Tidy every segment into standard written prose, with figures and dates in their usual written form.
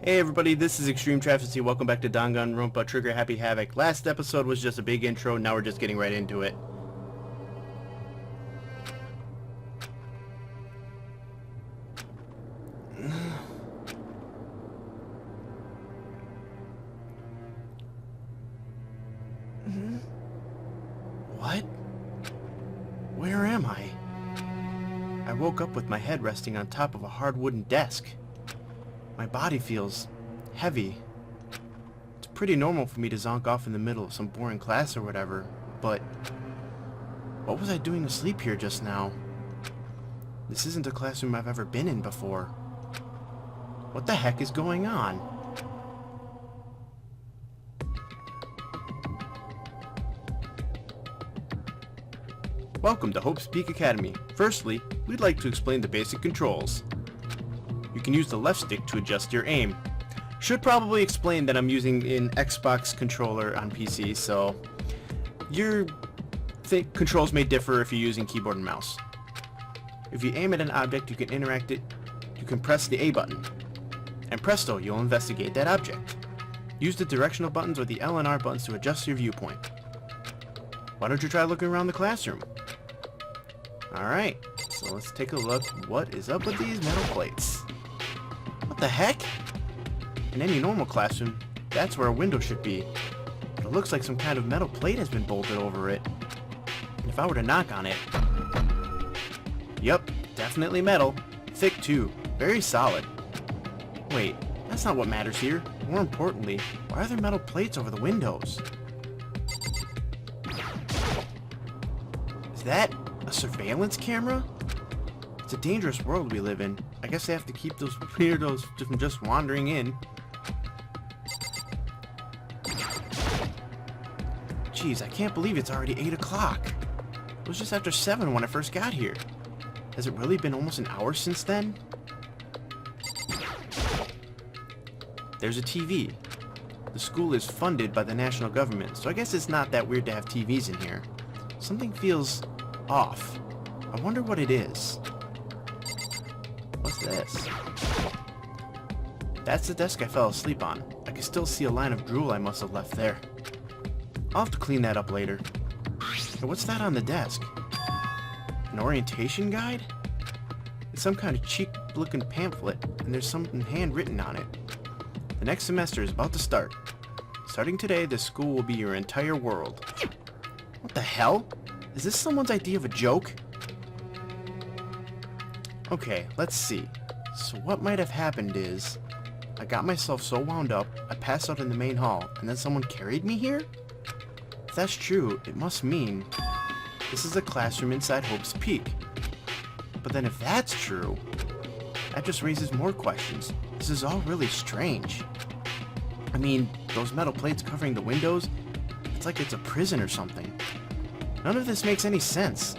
Hey everybody, this is Extreme Travesty. Welcome back to Danganronpa Trigger Happy Havoc. Last episode was just a big intro, now we're just getting right into it. What? Where am I? I woke up with my head resting on top of a hard wooden desk. My body feels heavy. It's pretty normal for me to zonk off in the middle of some boring class or whatever, but what was I doing asleep here just now? This isn't a classroom I've ever been in before. What the heck is going on? Welcome to Hope's Peak Academy. Firstly, we'd like to explain the basic controls. You can use the left stick to adjust your aim. Should probably explain that I'm using an Xbox controller on PC, so your controls may differ if you're using keyboard and mouse. If you aim at an object, you can interact it. You can press the A button, and presto, you'll investigate that object. Use the directional buttons or the L and R buttons to adjust your viewpoint. Why don't you try looking around the classroom? Alright, so let's take a look. What is up with these metal plates? What the heck? In any normal classroom, that's where a window should be. But it looks like some kind of metal plate has been bolted over it. And if I were to knock on it... Yup, definitely metal. Thick too. Very solid. Wait, that's not what matters here. More importantly, why are there metal plates over the windows? Is that a surveillance camera? It's a dangerous world we live in. I guess they have to keep those weirdos from just wandering in. Jeez, I can't believe it's already 8 o'clock. It was just after 7 when I first got here. Has it really been almost an hour since then? There's a TV. The school is funded by the national government, so I guess it's not that weird to have TVs in here. Something feels off. I wonder what it is. What's this? That's the desk I fell asleep on. I can still see a line of drool I must have left there. I'll have to clean that up later. Hey, what's that on the desk? An orientation guide? It's some kind of cheap-looking pamphlet, and there's something handwritten on it. The next semester is about to start. Starting today, this school will be your entire world. What the hell? Is this someone's idea of a joke? Okay, let's see. So what might have happened is, I got myself so wound up, I passed out in the main hall, and then someone carried me here? If that's true, it must mean this is a classroom inside Hope's Peak. But then if that's true, that just raises more questions. This is all really strange. I mean, those metal plates covering the windows, it's like it's a prison or something. None of this makes any sense.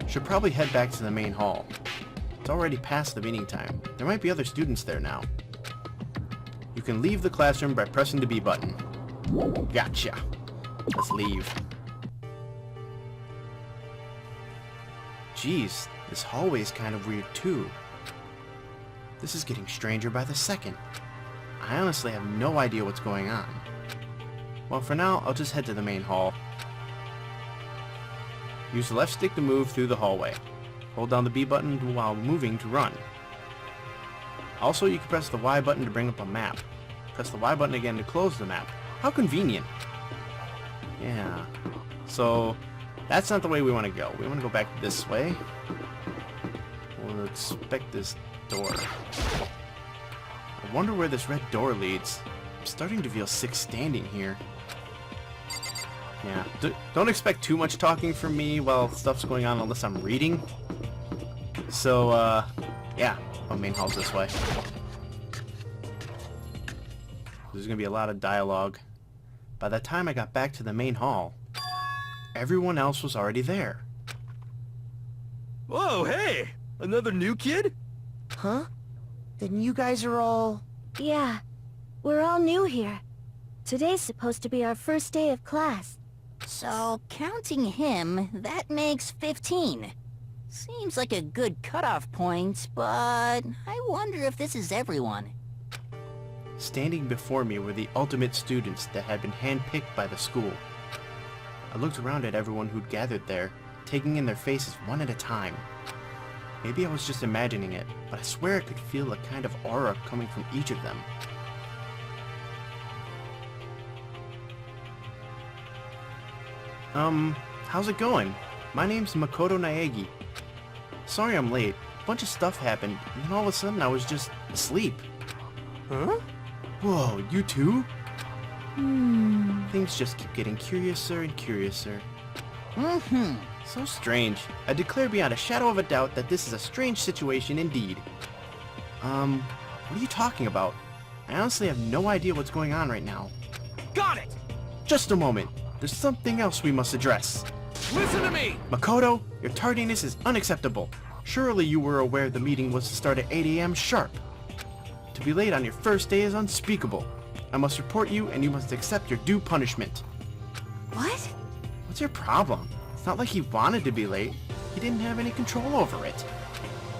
Should probably head back to the main hall. It's already past the meeting time. There might be other students there now. You can leave the classroom by pressing the B button. Gotcha. Let's leave. Jeez, this hallway is kind of weird too. This is getting stranger by the second. I honestly have no idea what's going on. Well, for now, I'll just head to the main hall. Use the left stick to move through the hallway. Hold down the B button while moving to run. Also, you can press the Y button to bring up a map. Press the Y button again to close the map. How convenient. Yeah. So, that's not the way we want to go. We want to go back this way. We'll inspect this door. I wonder where this red door leads. I'm starting to feel sick standing here. Yeah, don't expect too much talking from me while stuff's going on unless I'm reading. So, yeah, our main hall's this way. There's gonna be a lot of dialogue. By the time I got back to the main hall, everyone else was already there. Whoa, hey! Another new kid? Huh? Then you guys are all... Yeah, we're all new here. Today's supposed to be our first day of class. So, counting him, that makes 15. Seems like a good cutoff point, but I wonder if this is everyone. Standing before me were the ultimate students that had been handpicked by the school. I looked around at everyone who'd gathered there, taking in their faces one at a time. Maybe I was just imagining it, but I swear I could feel a kind of aura coming from each of them. How's it going? My name's Makoto Naegi. Sorry I'm late. A bunch of stuff happened, and then all of a sudden I was just asleep. Huh? Whoa, you too? Things just keep getting curiouser and curiouser. So strange. I declare beyond a shadow of a doubt that this is a strange situation indeed. What are you talking about? I honestly have no idea what's going on right now. Got it! Just a moment. There's something else we must address. Listen to me! Makoto, your tardiness is unacceptable. Surely you were aware the meeting was to start at 8 a.m. sharp. To be late on your first day is unspeakable. I must report you, and you must accept your due punishment. What? What's your problem? It's not like he wanted to be late. He didn't have any control over it.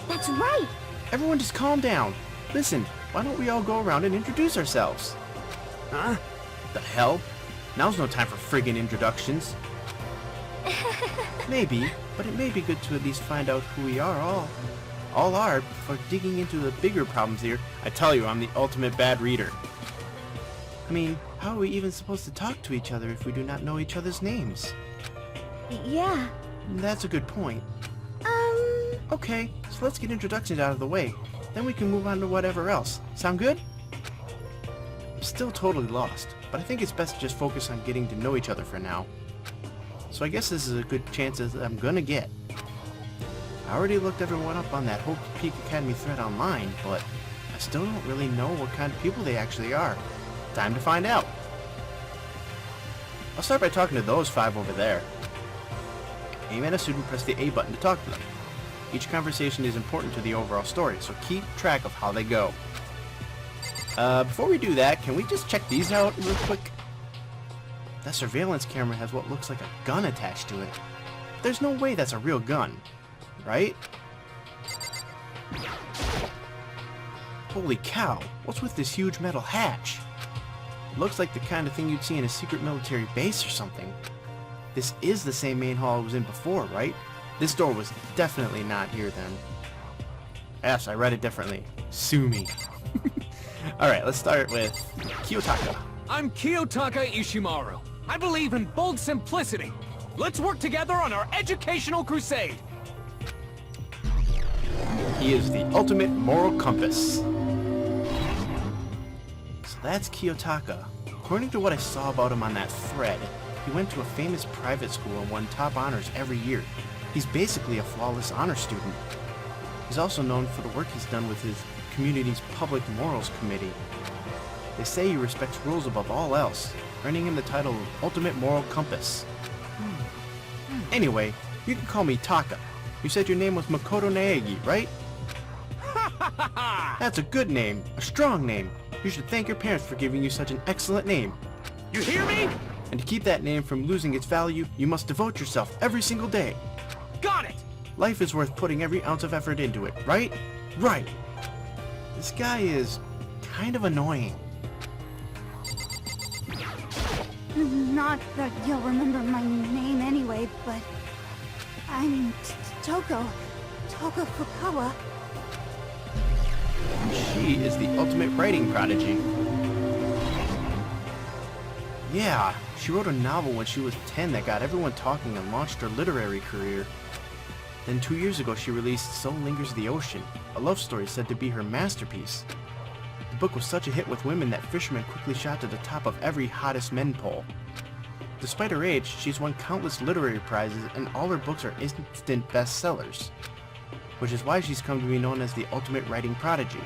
That's right! Everyone just calm down. Listen, why don't we all go around and introduce ourselves? Huh? The hell? Now's no time for friggin' introductions. Maybe, but it may be good to at least find out who we are all are before digging into the bigger problems here. I tell you, I'm the ultimate bad reader. I mean, how are we even supposed to talk to each other if we do not know each other's names? Yeah. That's a good point. Okay, so let's get introductions out of the way. Then we can move on to whatever else. Sound good? I'm still totally lost, but I think it's best to just focus on getting to know each other for now. So I guess this is a good chance that I'm gonna get. I already looked everyone up on that Hope Peak Academy thread online, but I still don't really know what kind of people they actually are. Time to find out. I'll start by talking to those 5 over there. Aim at a student, press the A button to talk to them. Each conversation is important to the overall story, so keep track of how they go. Before we do that, can we just check these out real quick? That surveillance camera has what looks like a gun attached to it. There's no way that's a real gun, right? Holy cow, what's with this huge metal hatch? It looks like the kind of thing you'd see in a secret military base or something. This is the same main hall I was in before, right? This door was definitely not here then. Yes, I read it differently. Sue me. Alright, let's start with Kiyotaka. I'm Kiyotaka Ishimaru. I believe in bold simplicity. Let's work together on our educational crusade. He is the ultimate moral compass. So that's Kiyotaka. According to what I saw about him on that thread, he went to a famous private school and won top honors every year. He's basically a flawless honor student. He's also known for the work he's done with his community's public morals committee. They say he respects rules above all else, earning him the title of Ultimate Moral Compass. Anyway, you can call me Taka. You said your name was Makoto Naegi, right? That's a good name, a strong name. You should thank your parents for giving you such an excellent name. You hear me? And to keep that name from losing its value, you must devote yourself every single day. Got it! Life is worth putting every ounce of effort into it, right? Right! This guy is kind of annoying. Not that you'll remember my name anyway, but I'm Toko Fukawa. She is the ultimate writing prodigy. Yeah, she wrote a novel when she was 10 that got everyone talking and launched her literary career. Then 2 years ago she released So Lingers the Ocean, a love story said to be her masterpiece. The book was such a hit with women that fishermen quickly shot to the top of every hottest men poll. Despite her age, she's won countless literary prizes and all her books are instant bestsellers, which is why she's come to be known as the ultimate writing prodigy.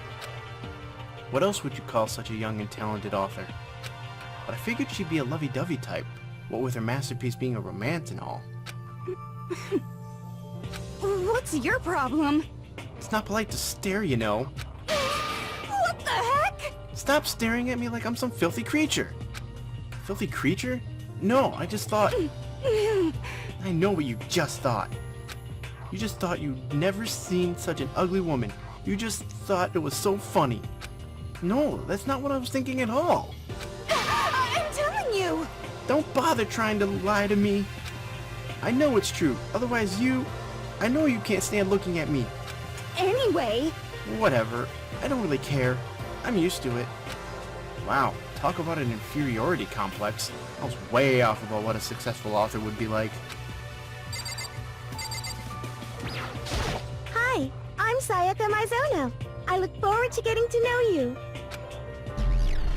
What else would you call such a young and talented author? But I figured she'd be a lovey-dovey type, what with her masterpiece being a romance and all. What's your problem? It's not polite to stare, you know. What the heck? Stop staring at me like I'm some filthy creature. Filthy creature? No, I just thought... I know what you just thought. You just thought you'd never seen such an ugly woman. You just thought it was so funny. No, that's not what I was thinking at all. I'm telling you! Don't bother trying to lie to me. I know it's true. Otherwise I know you can't stand looking at me. Anyway, Whatever. I don't really care. I'm used to it. Wow, talk about an inferiority complex. I was way off about what a successful author would be like. Hi, I'm Sayaka Mizono. I look forward to getting to know you.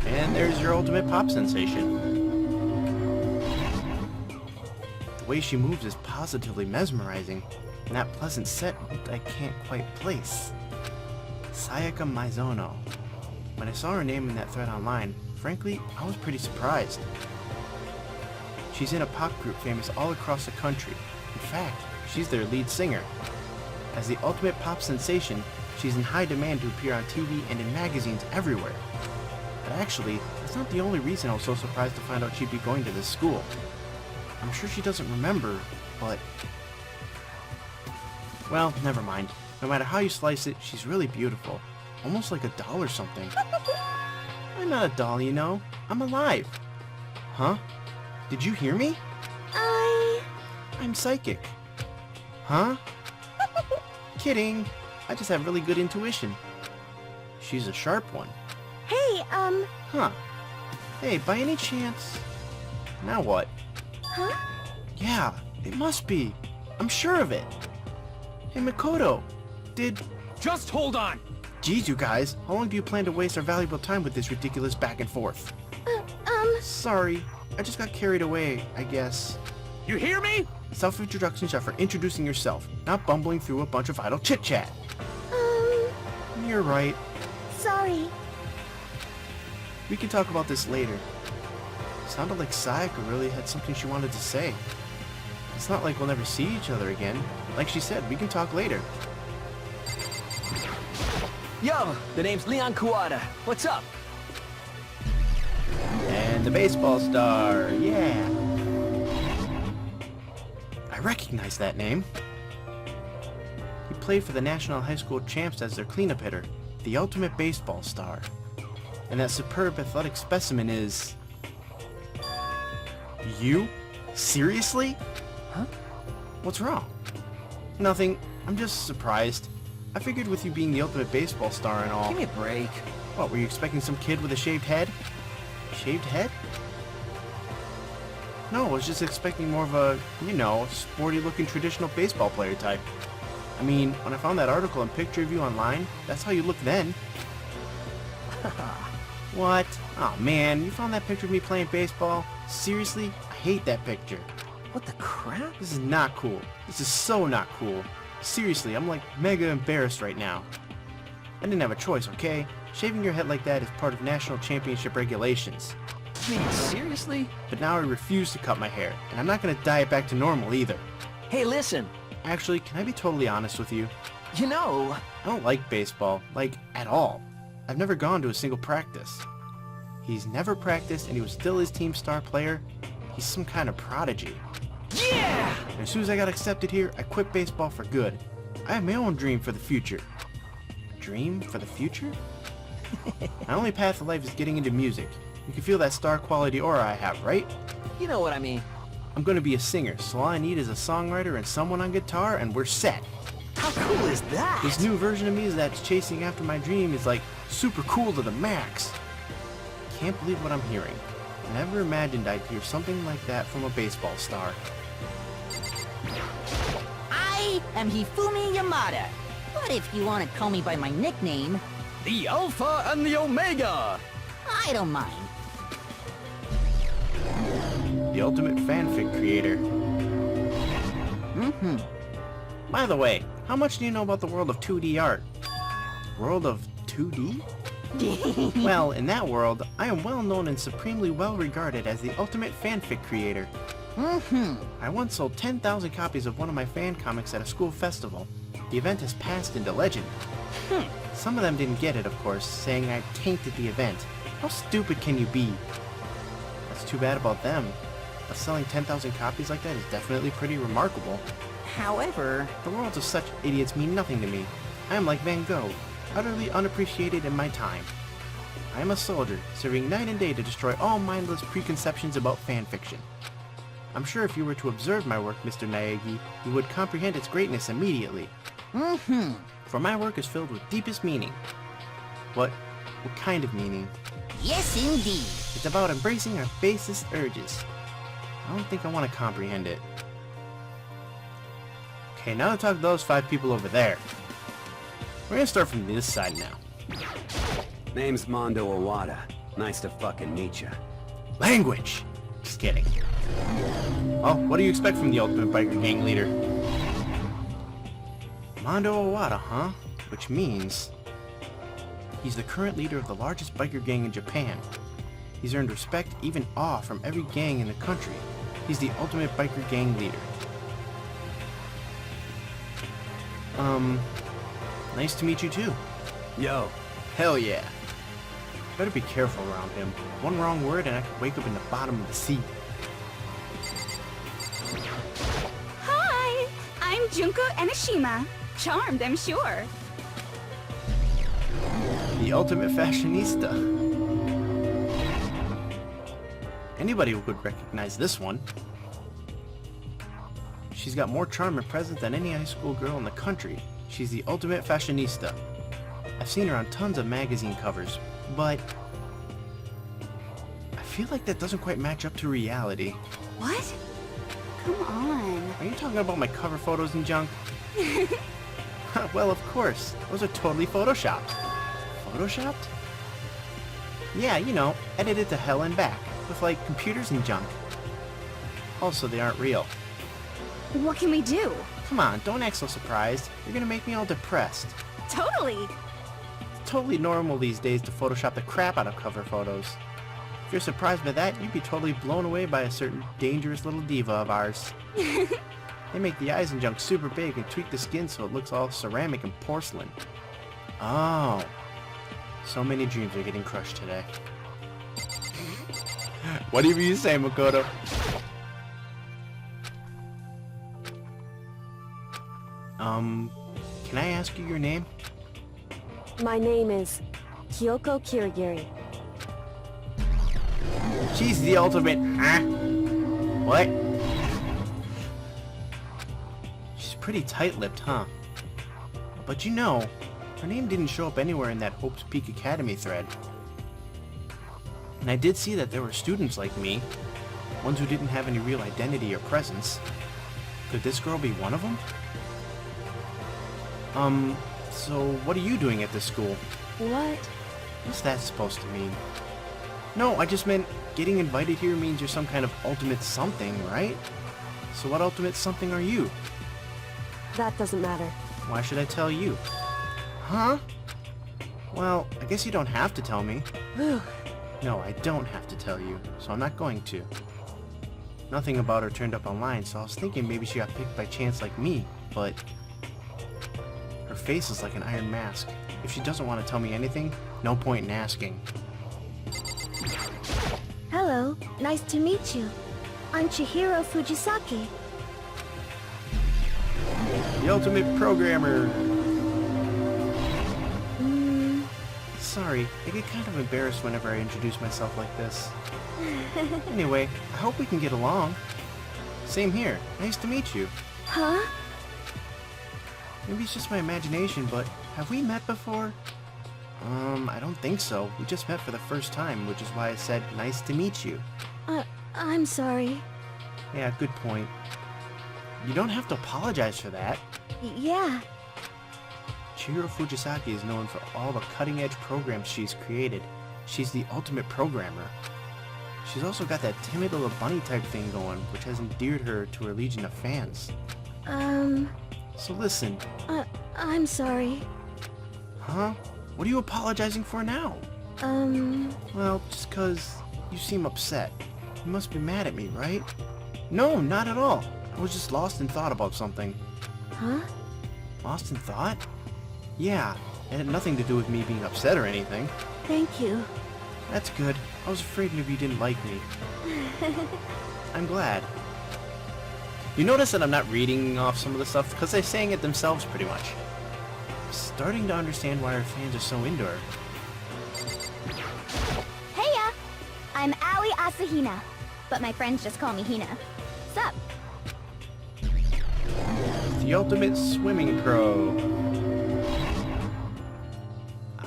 And there's your ultimate pop sensation. The way she moves is positively mesmerizing, and that pleasant set I can't quite place. Sayaka Mizono. When I saw her name in that thread online, frankly, I was pretty surprised. She's in a pop group famous all across the country. In fact, she's their lead singer. As the ultimate pop sensation, she's in high demand to appear on TV and in magazines everywhere. But actually, that's not the only reason I was so surprised to find out she'd be going to this school. I'm sure she doesn't remember, but... well, never mind. No matter how you slice it, she's really beautiful. Almost like a doll or something. I'm not a doll, you know. I'm alive. Huh? Did you hear me? I'm psychic. Huh? Kidding. I just have really good intuition. She's a sharp one. Hey, Huh. Hey, by any chance... now what? huh? Yeah, it must be. I'm sure of it. Hey, Makoto. Just hold on! Geez, you guys. How long do you plan to waste our valuable time with this ridiculous back and forth? Sorry. I just got carried away, I guess. You hear me? Self-introductions are for introducing yourself, not bumbling through a bunch of idle chit-chat. You're right. Sorry. We can talk about this later. Sounded like Sayaka really had something she wanted to say. It's not like we'll never see each other again. Like she said, we can talk later. Yo, the name's Leon Kuwata. What's up? And the baseball star, yeah. I recognize that name. He played for the National High School Champs as their cleanup hitter, the ultimate baseball star. And that superb athletic specimen is... you? Seriously? Huh? What's wrong? Nothing. I'm just surprised. I figured with you being the ultimate baseball star and all... Give me a break. What, were you expecting some kid with a shaved head? Shaved head? No, I was just expecting more of a, you know, sporty-looking traditional baseball player type. I mean, when I found that article and picture of you online, that's how you looked then. What? Oh man, you found that picture of me playing baseball? Seriously? I hate that picture. What the crap? This is not cool. This is so not cool. Seriously, I'm like mega embarrassed right now. I didn't have a choice, okay? Shaving your head like that is part of national championship regulations. Man, seriously? But now I refuse to cut my hair, and I'm not gonna dye it back to normal either. Hey, listen. Actually, can I be totally honest with you? You know... I don't like baseball, like, at all. I've never gone to a single practice. He's never practiced, and he was still his team star player. He's some kind of prodigy. Yeah! And as soon as I got accepted here, I quit baseball for good. I have my own dream for the future. Dream for the future? My only path for life is getting into music. You can feel that star quality aura I have, right? You know what I mean. I'm gonna be a singer, so all I need is a songwriter and someone on guitar, and we're set. How cool is that? This new version of me that's chasing after my dream is like super cool to the max. Can't believe what I'm hearing. Never imagined I'd hear something like that from a baseball star. I am Hifumi Yamada. But if you want to call me by my nickname, The Alpha and the Omega! I don't mind. The ultimate fanfic creator. By the way, how much do you know about the world of 2D art? World of 2D? Well, in that world, I am well known and supremely well regarded as the ultimate fanfic creator. I once sold 10,000 copies of one of my fan comics at a school festival. The event has passed into legend. Some of them didn't get it, of course, saying I tainted the event. How stupid can you be? That's too bad about them. But selling 10,000 copies like that is definitely pretty remarkable. However, The worlds of such idiots mean nothing to me. I am like Van Gogh, utterly unappreciated in my time. I am a soldier, serving night and day to destroy all mindless preconceptions about fanfiction. I'm sure if you were to observe my work, Mr. Naegi, you would comprehend its greatness immediately. Mm-hmm. For my work is filled with deepest meaning. What kind of meaning? Yes, indeed. It's about embracing our basest urges. I don't think I want to comprehend it. Okay, now to talk to those 5 people over there. We're gonna start from this side now. Name's Mondo Owada. Nice to fucking meet ya. Language! Just kidding. Oh, what do you expect from the ultimate biker gang leader? Mondo Owada, huh? Which means he's the current leader of the largest biker gang in Japan. He's earned respect, even awe, from every gang in the country. He's the ultimate biker gang leader. Nice to meet you too. Yo. Hell yeah. Better be careful around him. One wrong word and I could wake up in the bottom of the sea. Hi! I'm Junko Enoshima. Charmed, I'm sure. The ultimate fashionista. Anybody would recognize this one. She's got more charm and presence than any high school girl in the country. She's the ultimate fashionista. I've seen her on tons of magazine covers, but I feel like that doesn't quite match up to reality. What? Come on. Are you talking about my cover photos and junk? Well, of course. Those are totally photoshopped. Photoshopped? Yeah, you know, edited to hell and back, with like computers and junk. Also, they aren't real. What can we do? Come on, don't act so surprised. You're gonna make me all depressed. Totally. It's totally normal these days to Photoshop the crap out of cover photos. If you're surprised by that, you'd be totally blown away by a certain dangerous little diva of ours. They make the eyes and junk super big and tweak the skin so it looks all ceramic and porcelain. Oh. So many dreams are getting crushed today. Whatever you say, Makoto. Can I ask you your name? My name is Kyoko Kirigiri. She's the ultimate, huh? What? She's pretty tight-lipped, huh? But you know, her name didn't show up anywhere in that Hope's Peak Academy thread. And I did see that there were students like me, ones who didn't have any real identity or presence. Could this girl be one of them? So what are you doing at this school? What? What's that supposed to mean? No, I just meant getting invited here means you're some kind of ultimate something, right? So what ultimate something are you? That doesn't matter. Why should I tell you? Huh? Well, I guess you don't have to tell me. Whew. No, I don't have to tell you, so I'm not going to. Nothing about her turned up online, so I was thinking maybe she got picked by chance like me, but her face is like an iron mask. If she doesn't want to tell me anything, no point in asking. Hello, nice to meet you. I'm Chihiro Fujisaki. The ultimate programmer! Sorry, I get kind of embarrassed whenever I introduce myself like this. Anyway, I hope we can get along. Same here. Nice to meet you. Huh? Maybe it's just my imagination, but have we met before? I don't think so. We just met for the first time, which is why I said nice to meet you. I'm sorry. Yeah, good point. You don't have to apologize for that. Yeah. Chihiro Fujisaki is known for all the cutting-edge programs she's created. She's the ultimate programmer. She's also got that timid little bunny type thing going, which has endeared her to her legion of fans. So listen. I'm sorry. Huh? What are you apologizing for now? Well, just 'cause you seem upset. You must be mad at me, right? No, not at all. I was just lost in thought about something. Huh? Lost in thought? Yeah, it had nothing to do with me being upset or anything. Thank you. That's good. I was afraid maybe you didn't like me. I'm glad. You notice that I'm not reading off some of the stuff because they're saying it themselves pretty much. I'm starting to understand why our fans are so into her. I'm Aoi Asahina, but my friends just call me Hina. Sup? The ultimate swimming pro.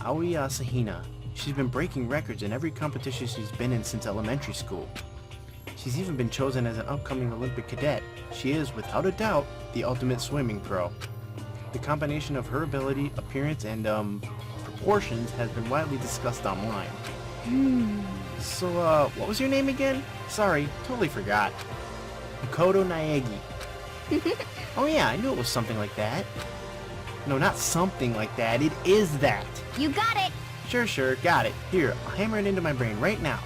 Aoi Asahina. She's been breaking records in every competition she's been in since elementary school. She's even been chosen as an upcoming Olympic cadet. She is, without a doubt, the ultimate swimming pro. The combination of her ability, appearance, and, proportions has been widely discussed online. So, what was your name again? Sorry, totally forgot. Makoto Naegi. Oh yeah, I knew it was something like that. No, not something like that, it is that. You got it! Sure, got it. Here, I'll hammer it into my brain right now.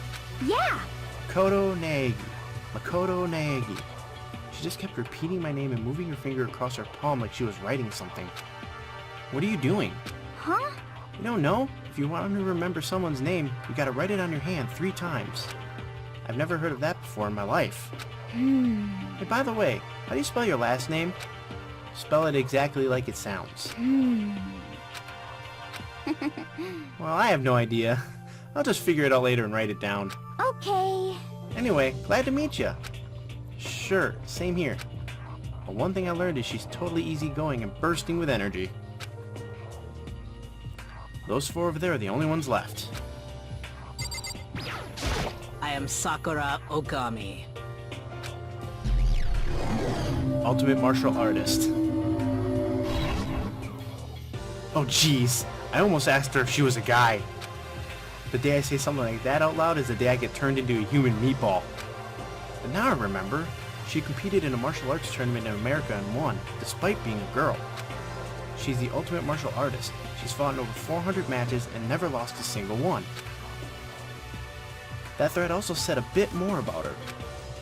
Yeah! Makoto Naegi. Makoto Naegi. She just kept repeating my name and moving her finger across her palm like she was writing something. What are you doing? Huh? You don't know? If you want to remember someone's name, you gotta write it on your hand 3 times. I've never heard of that before in my life. Hey, by the way, how do you spell your last name? Spell it exactly like it sounds. Well, I have no idea. I'll just figure it out later and write it down. Okay. Anyway, glad to meet you. Sure, same here. But one thing I learned is she's totally easygoing and bursting with energy. Those 4 over there are the only ones left. I am Sakura Okami. Ultimate martial artist. Oh jeez, I almost asked her if she was a guy. The day I say something like that out loud is the day I get turned into a human meatball. But now I remember, she competed in a martial arts tournament in America and won, despite being a girl. She's the ultimate martial artist. She's fought in over 400 matches and never lost a single one. That thread also said a bit more about her.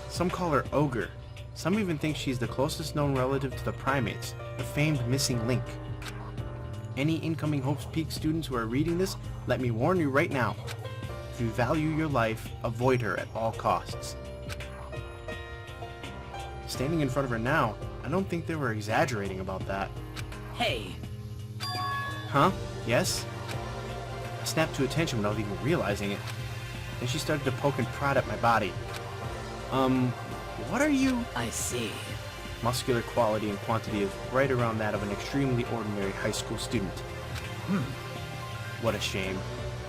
Some call her Ogre. Some even think she's the closest known relative to the primates, the famed missing link. Any incoming Hope's Peak students who are reading this, let me warn you right now. If you value your life, avoid her at all costs. Standing in front of her now, I don't think they were exaggerating about that. Hey, Huh? Yes? I snapped to attention without even realizing it. Then she started to poke and prod at my body. What are you? I see. Muscular quality and quantity is right around that of an extremely ordinary high school student. What a shame.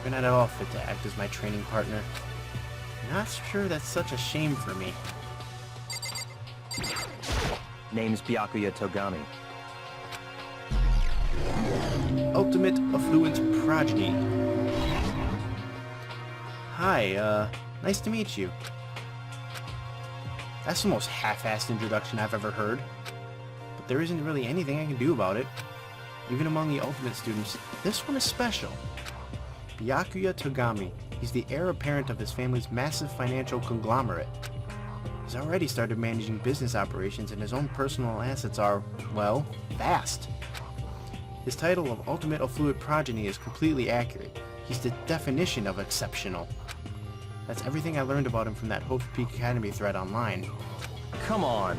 You're not at all fit to act as my training partner. Not sure that's such a shame for me. Name's Byakuya Togami. Ultimate Affluent Progeny. Hi, nice to meet you. That's the most half-assed introduction I've ever heard. But there isn't really anything I can do about it. Even among the Ultimate students, this one is special. Byakuya Togami. He's the heir apparent of his family's massive financial conglomerate. He's already started managing business operations and his own personal assets are, well, vast. His title of Ultimate Affluent Progeny is completely accurate. He's the definition of exceptional. That's everything I learned about him from that Hope's Peak Academy thread online. Come on.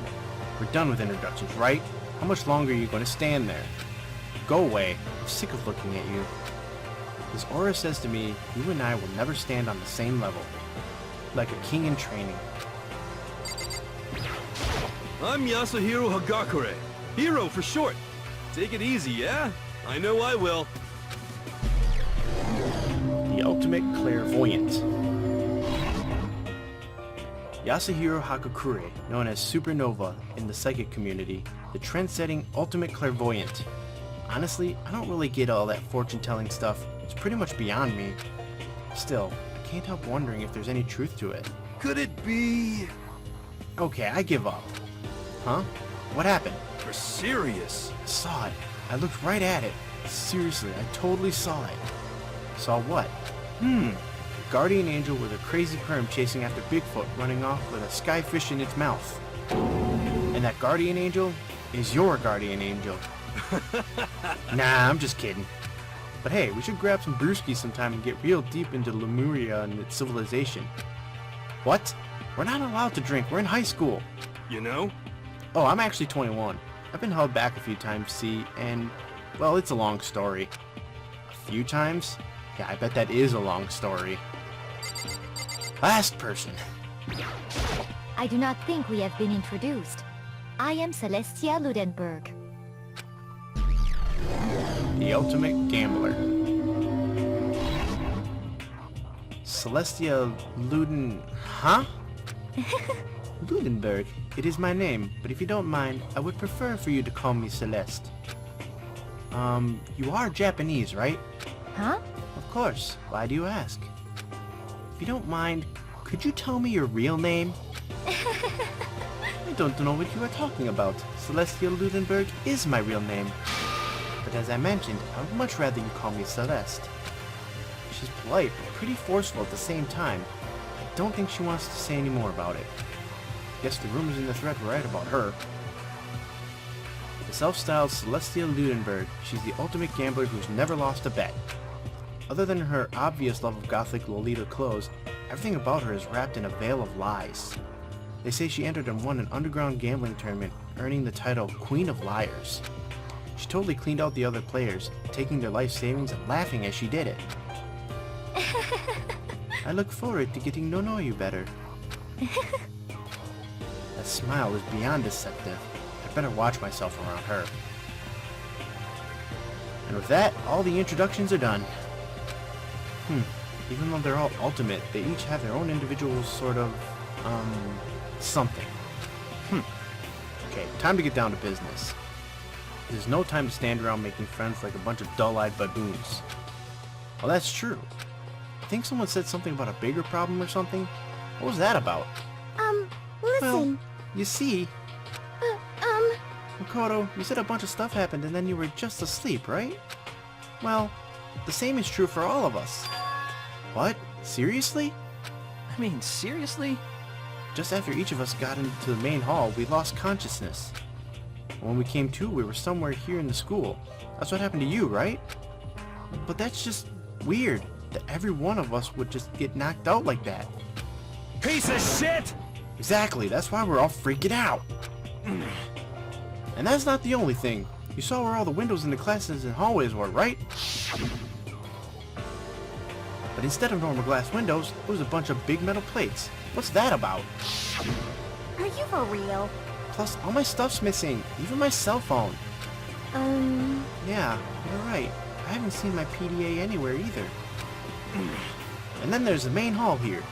We're done with introductions, right? How much longer are you going to stand there? Go away. I'm sick of looking at you. His aura says to me, you and I will never stand on the same level. Like a king in training. I'm Yasuhiro Hagakure. Hero for short. Take it easy, yeah? I know I will. The Ultimate Clairvoyant. Yasuhiro Hagakure, known as Supernova in the psychic community, the trend-setting Ultimate Clairvoyant. Honestly, I don't really get all that fortune-telling stuff. It's pretty much beyond me. Still, I can't help wondering if there's any truth to it. Could it be... Okay, I give up. Huh? What happened? You're serious? I saw it. I looked right at it. Seriously, I totally saw it. Saw what? A guardian angel with a crazy perm chasing after Bigfoot running off with a skyfish in its mouth. And that guardian angel is your guardian angel. Nah, I'm just kidding. But hey, we should grab some brewskis sometime and get real deep into Lemuria and its civilization. What? We're not allowed to drink. We're in high school. You know? Oh, I'm actually 21. I've been held back a few times, see, and, well, it's a long story. A few times? Yeah, I bet that is a long story. Last person. I do not think we have been introduced. I am Celestia Ludenberg. The ultimate gambler. Celestia Luden... Huh? Ludenberg. It is my name, but if you don't mind, I would prefer for you to call me Celeste. You are Japanese, right? Huh? Of course. Why do you ask? If you don't mind, could you tell me your real name? I don't know what you are talking about. Celestia Ludenberg is my real name. But as I mentioned, I would much rather you call me Celeste. She's polite, but pretty forceful at the same time. I don't think she wants to say any more about it. Guess the rumors in the thread were right about her. The self-styled Celestia Ludenberg, she's the ultimate gambler who's never lost a bet. Other than her obvious love of gothic Lolita clothes, everything about her is wrapped in a veil of lies. They say she entered and won an underground gambling tournament, earning the title Queen of Liars. She totally cleaned out the other players, taking their life savings and laughing as she did it. I look forward to getting to know you better. That smile is beyond deceptive. I better watch myself around her. And with that, all the introductions are done. Even though they're all ultimate, they each have their own individual sort of, something. Okay, time to get down to business. There's no time to stand around making friends like a bunch of dull-eyed baboons. Well, that's true. I think someone said something about a bigger problem or something. What was that about? Listen. Well, you see, Makoto, you said a bunch of stuff happened and then you were just asleep, right? Well, the same is true for all of us. What? Seriously? I mean, seriously? Just after each of us got into the main hall, we lost consciousness. When we came to, we were somewhere here in the school. That's what happened to you, right? But that's just weird, that every one of us would just get knocked out like that. Piece of shit! Exactly, that's why we're all freaking out. And that's not the only thing. You saw where all the windows in the classes and hallways were, right? But instead of normal glass windows, it was a bunch of big metal plates. What's that about? Are you for real? Plus, all my stuff's missing, even my cell phone. Yeah, you're right. I haven't seen my PDA anywhere either. And then there's the main hall here.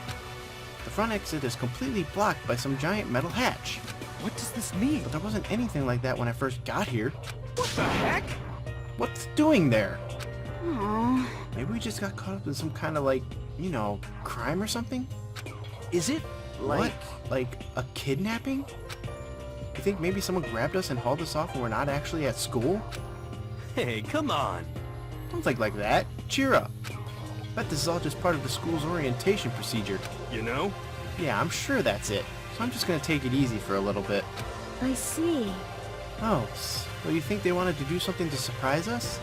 The front exit is completely blocked by some giant metal hatch. What does this mean? But there wasn't anything like that when I first got here. What the heck? What's it doing there? Aww. Maybe we just got caught up in some kind of, like, you know, crime or something? Is it like... What? Like a kidnapping? You think maybe someone grabbed us and hauled us off when we're not actually at school? Hey, come on. Don't think like that. Cheer up. Bet this is all just part of the school's orientation procedure. You know? Yeah, I'm sure that's it. So I'm just gonna take it easy for a little bit. I see. Oh, so you think they wanted to do something to surprise us?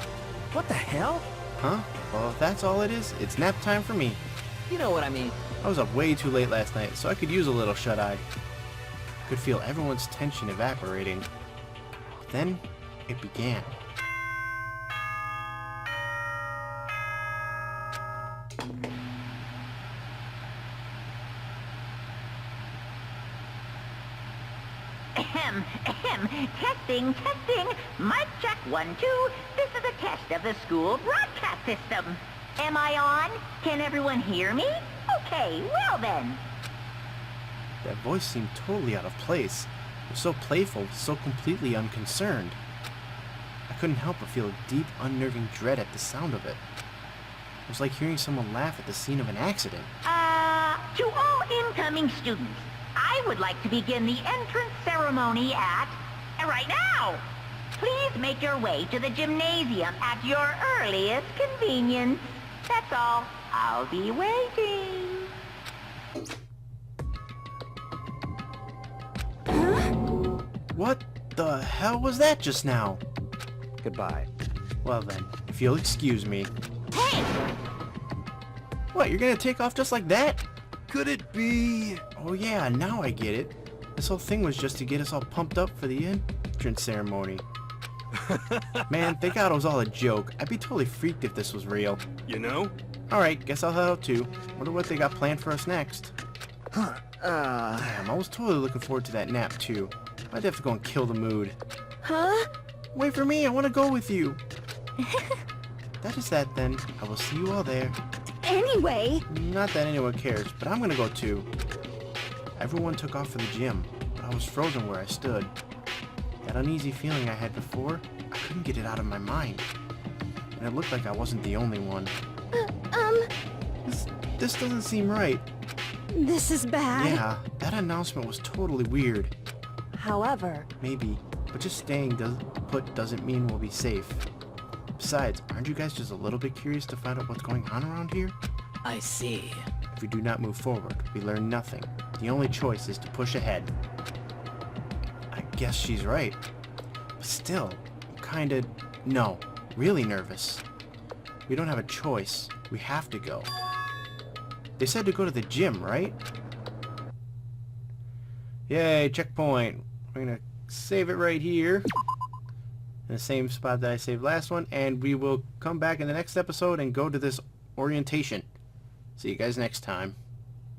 What the hell? Huh? Well, if that's all it is, it's nap time for me. You know what I mean. I was up way too late last night, so I could use a little shut-eye. Could feel everyone's tension evaporating. Then, it began. Testing. Mic check 1, 2. This is a test of the school broadcast system. Am I on? Can everyone hear me? Okay, well then. That voice seemed totally out of place. It was so playful, so completely unconcerned. I couldn't help but feel a deep, unnerving dread at the sound of it. It was like hearing someone laugh at the scene of an accident. To all incoming students, I would like to begin the entrance ceremony at... right now! Please make your way to the gymnasium at your earliest convenience. That's all. I'll be waiting. What the hell was that just now? Goodbye. Well then, if you'll excuse me. Hey! What, you're gonna take off just like that? Could it be... Oh yeah, now I get it. This whole thing was just to get us all pumped up for the entrance ceremony. Man, thank God it was all a joke. I'd be totally freaked if this was real. You know? Alright, guess I'll head out too. Wonder what they got planned for us next. Damn, I was totally looking forward to that nap too. I'd have to go and kill the mood. Huh? Wait for me, I want to go with you. That is that then. I will see you all there. Anyway... Not that anyone cares, but I'm gonna go too. Everyone took off for the gym, but I was frozen where I stood. That uneasy feeling I had before, I couldn't get it out of my mind. And it looked like I wasn't the only one. This doesn't seem right. This is bad. Yeah, that announcement was totally weird. However... Maybe, but just staying put doesn't mean we'll be safe. Besides, aren't you guys just a little bit curious to find out what's going on around here? I see. If we do not move forward, we learn nothing. The only choice is to push ahead. I guess she's right. But still, I'm really nervous. We don't have a choice. We have to go. They said to go to the gym, right? Yay, checkpoint. We're gonna save it right here. In the same spot that I saved last one. And we will come back in the next episode and go to this orientation. See you guys next time.